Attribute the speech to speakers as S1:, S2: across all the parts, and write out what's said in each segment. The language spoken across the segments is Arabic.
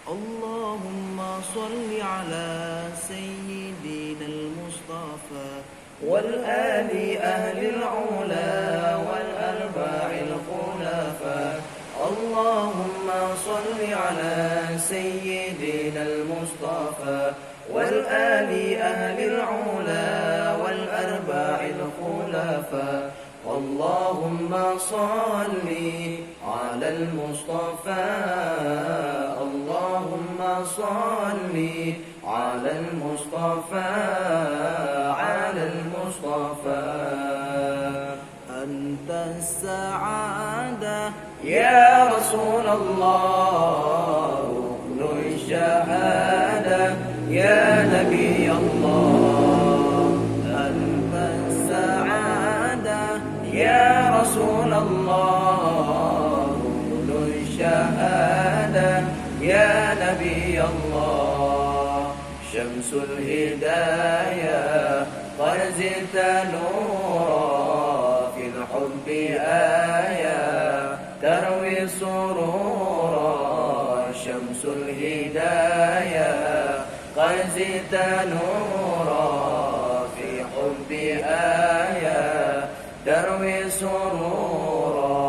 S1: اللهم صل على سيدنا المصطفى والآل أهل العلا والأرباع الخلفاء. اللهم صل على سيدنا المصطفى والآل أهل العلا والأرباع الخلفاء. اللهم صل على المصطفى اللهم صل على المصطفى على المصطفى. أنت السعادة يا رسول الله، ركن الشهادة يا نبي الله. أنت السعادة يا رسول الله، ركن الشهادة يا نبي الله. شمس الهداية قد زدت نورا، في الحب آية تروي سرورا. شمس الهداية قد زدت نورا، في حب آية تروي سرورا.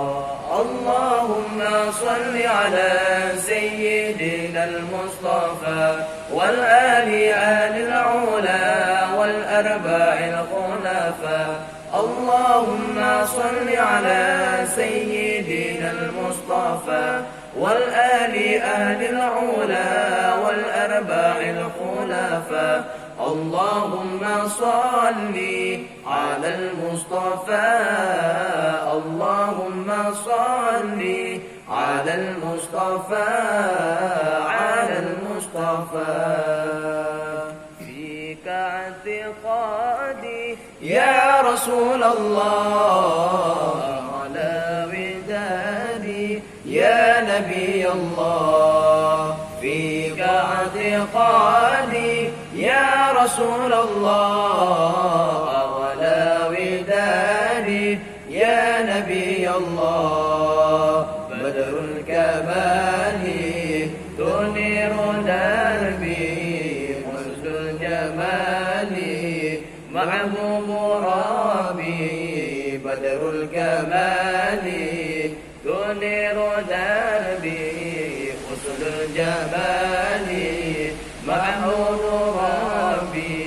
S1: اللهم صل على سيدنا المصطفى والآل أهل العلا والأرباع الخلفاء. اللهم صل على سيدنا المصطفى والآل أهل العلا والأرباع الخلفاء. اللهم صل على المصطفى اللهم صل على المصطفى على المصطفى. فيك اعتقادي يا رسول الله، على ودادي يا نبي الله. فيك اعتقادي يا رسول الله، على ودادي يا نبي الله. بدر الكمال تنير دربي، حسن الجمال محبوب ربي. بدر الكمال تنير دربي، حسن الجمال محمود ربي.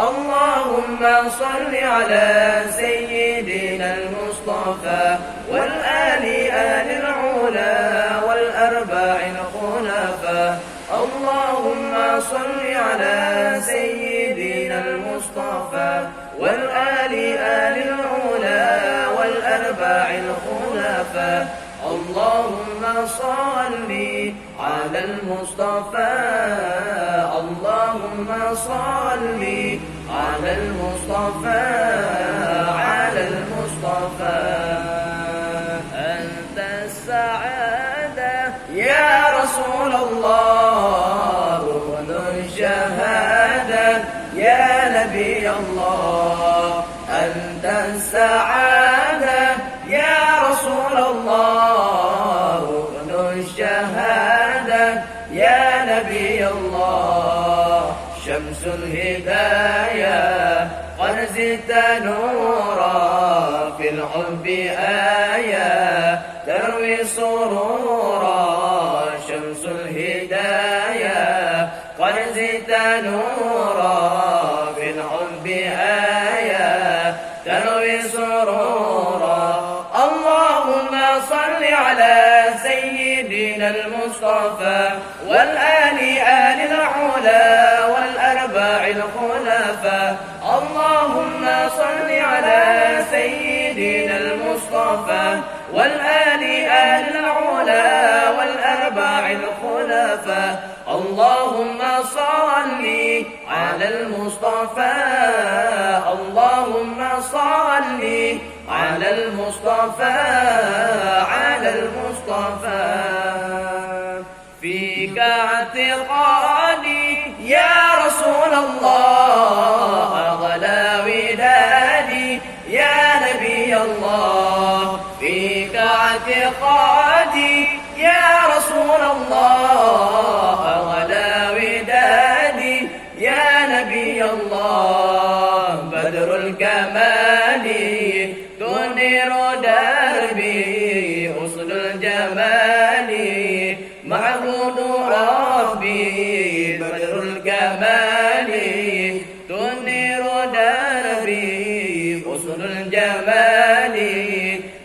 S1: اللهم صل على سيدنا المصطفى والآل أهل العلا والأرباع الخلفاء. اللهم صل على سيدنا المصطفى والآل أهل العلا والأرباع الخلفاء. اللهم صل على المصطفى اللهم صل على المصطفى على المصطفى. أنت السعادة يا رسول الله، ركن الشهادة يا نبي الله. أنت السعادة يا رسول الله، ركن الشهادة يا نبي الله. شمس الهداية قد زدت نورا، في الحب آية تروي سرورا. شمس الهداية قد زدت نورا، في الحب آية تروي سرورا. اللهم صل على سيدنا المصطفى والآل أهل العلا والأرباع الخلفاء. اللهم صل على سيدنا المصطفى والآل أهل العلا والأرباع الخلفاء. اللهم صل على المصطفى اللهم صل على المصطفى على المصطفى. فيك اعتقادي يا رسول الله، أغلى ودادي يا نبي الله. فيك اعتقادي يا رسول الله غدا ودادي يا نبي الله بدر الكمال تنير دربي حسن الجمال معبود ربي بدر الكمال تنير دربي حسن الجمال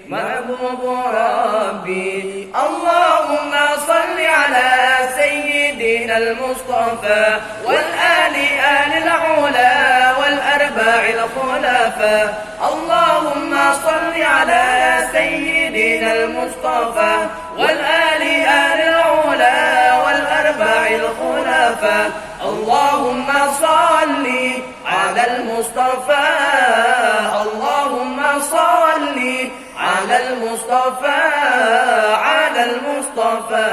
S1: محبوب ربي. اللهم صل على سيدنا المصطفى والآل آل العلا والأرباع الخلفاء. اللهم صل على سيدنا المصطفى والآل آل العلا والأرباع الخلفاء. اللهم صل على المصطفى اللهم صل على المصطفى على المصطفى.